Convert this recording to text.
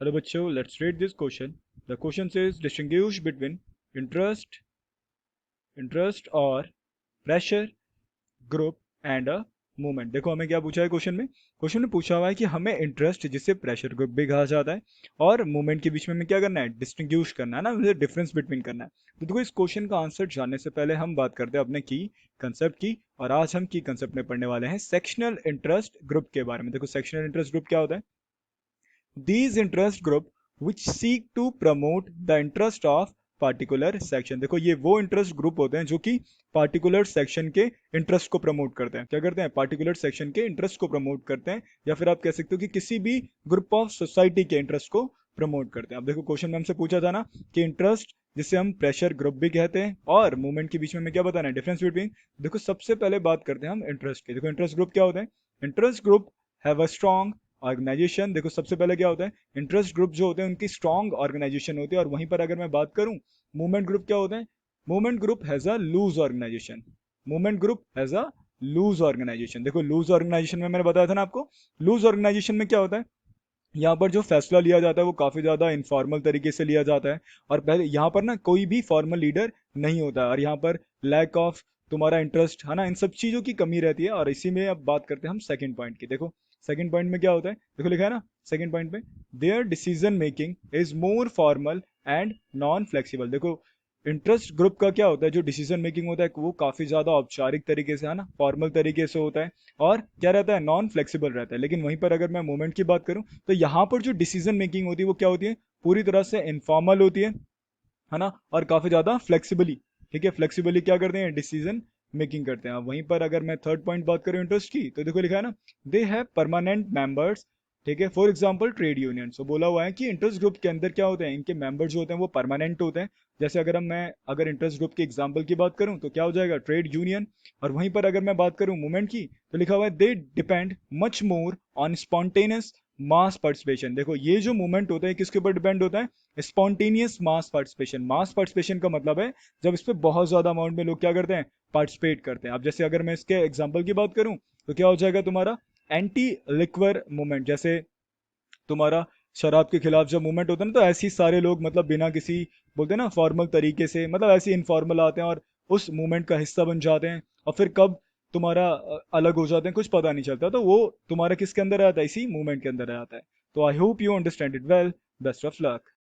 Hello बच्चों, let's read this question. The question says distinguish between interest और pressure group and a movement. देखो हमें क्या पूछा है क्वेश्चन में पूछा हुआ है कि हमें इंटरेस्ट जिसे प्रेशर ग्रुप भी कहा जाता है और मूवमेंट के बीच में हमें क्या करना है, डिस्टिंग्विश करना है ना, मुझे डिफरेंस बिटवीन करना है। तो देखो इस क्वेश्चन का आंसर जानने से पहले हम बात करते हैं अपने की कंसेप्ट की। और आज हम की कंसेप्ट में पढ़ने वाले हैं सेक्शनल इंटरेस्ट ग्रुप के बारे में। देखो सेक्शनल इंटरेस्ट ग्रुप क्या होता है? These interest group which seek to promote the interest of particular section। देखो ये वो इंटरेस्ट ग्रुप होते हैं जो कि पार्टिकुलर सेक्शन के इंटरेस्ट को प्रमोट करते हैं। क्या करते हैं? पार्टिकुलर सेक्शन के इंटरेस्ट को प्रमोट करते हैं, या फिर आप कह सकते हो कि किसी भी ग्रुप ऑफ सोसाइटी के इंटरेस्ट को प्रमोट करते हैं। अब देखो क्वेश्चन में हमसे पूछा था ना कि इंटरेस्ट जिसे हम प्रेशर ग्रुप भी कहते हैं और मूवमेंट के बीच में हमें क्या बताना है, डिफरेंस बिटवीन। देखो सबसे पहले बात करते हैं हम इंटरेस्ट की। देखो इंटरेस्ट ग्रुप क्या होता है? Interest group have a strong organisation. देखो सबसे पहले क्या होता है, इंटरेस्ट ग्रुप जो होते हैं उनकी स्ट्रॉन्ग ऑर्गेनाइजेशन होती है। और वहीं पर अगर मैं बात करूं मूवमेंट ग्रुप क्या होता है, movement group has a loose organisation. Movement group has a loose organisation. देखो लूज ऑर्गेनाइजेशन में मैंने बताया था ना आपको, लूज ऑर्गेनाइजेशन में क्या होता है, यहाँ पर जो फैसला लिया जाता है वो काफी ज्यादा इनफॉर्मल तरीके से लिया जाता है। और पहले यहाँ पर ना कोई भी फॉर्मल लीडर नहीं होता है, और यहाँ पर लैक ऑफ तुम्हारा इंटरेस्ट है ना, इन सब चीजों की कमी रहती है। और इसी में अब बात करते हैं हम सेकंड पॉइंट की। देखो सेकंड पॉइंट में क्या होता है, देखो लिखा है ना सेकंड पॉइंट में, there decision making is more formal and non flexible. देखो इंटरेस्ट ग्रुप का क्या होता है, जो डिसीजन मेकिंग होता है वो काफी ज्यादा औपचारिक तरीके से है ना, फॉर्मल तरीके से होता है, और क्या रहता है, नॉन फ्लेक्सिबल रहता है। लेकिन वहीं पर अगर मैं मूवमेंट की बात करूं तो यहाँ पर जो डिसीजन मेकिंग होती है वो क्या होती है, पूरी तरह से इनफॉर्मल होती है ना, और काफी ज्यादा फ्लेक्सिबली, ठीक है, फ्लेक्सिबली क्या करते हैं, डिसीजन मेकिंग करते हैं। अब वहीं पर अगर मैं थर्ड पॉइंट बात करूं इंटरेस्ट की, तो देखो लिखा है ना, दे हैव परमानेंट मेंबर्स। ठीक है, फॉर एग्जाम्पल ट्रेड यूनियन। सो बोला हुआ है कि इंटरेस्ट ग्रुप के अंदर क्या होते हैं, इनके मेंबर्स जो होते हैं वो परमानेंट होते हैं। जैसे अगर इंटरेस्ट ग्रुप के एग्जाम्पल की बात करूं तो क्या हो जाएगा, ट्रेड यूनियन। और वहीं पर अगर मैं बात करूं मूवमेंट की तो लिखा हुआ है they depend much more on spontaneous mass participation. देखो ये जो मूवमेंट होता है किसके ऊपर डिपेंड होता है, spontaneous mass participation. Mass participation का मतलब है जब इस पे बहुत ज्यादा अमाउंट में लोग क्या करते हैं, पार्टिसिपेट करते हैं। अब जैसे अगर मैं इसके एग्जांपल की बात करूं तो क्या हो जाएगा तुम्हारा, एंटी लिक्वर मूवमेंट। जैसे तुम्हारा शराब के खिलाफ जब मूवमेंट होता है ना, तो ऐसे ही सारे लोग मतलब बिना किसी, बोलते हैं ना फॉर्मल तरीके से, मतलब ऐसे इनफॉर्मल आते हैं और उस मूवमेंट का हिस्सा बन जाते हैं, और फिर कब तुम्हारा अलग हो जाते हैं कुछ पता नहीं चलता। तो वो तुम्हारा किसके अंदर आता है, इसी मूवमेंट के अंदर आता है। तो I hope you understand it well. Best of luck.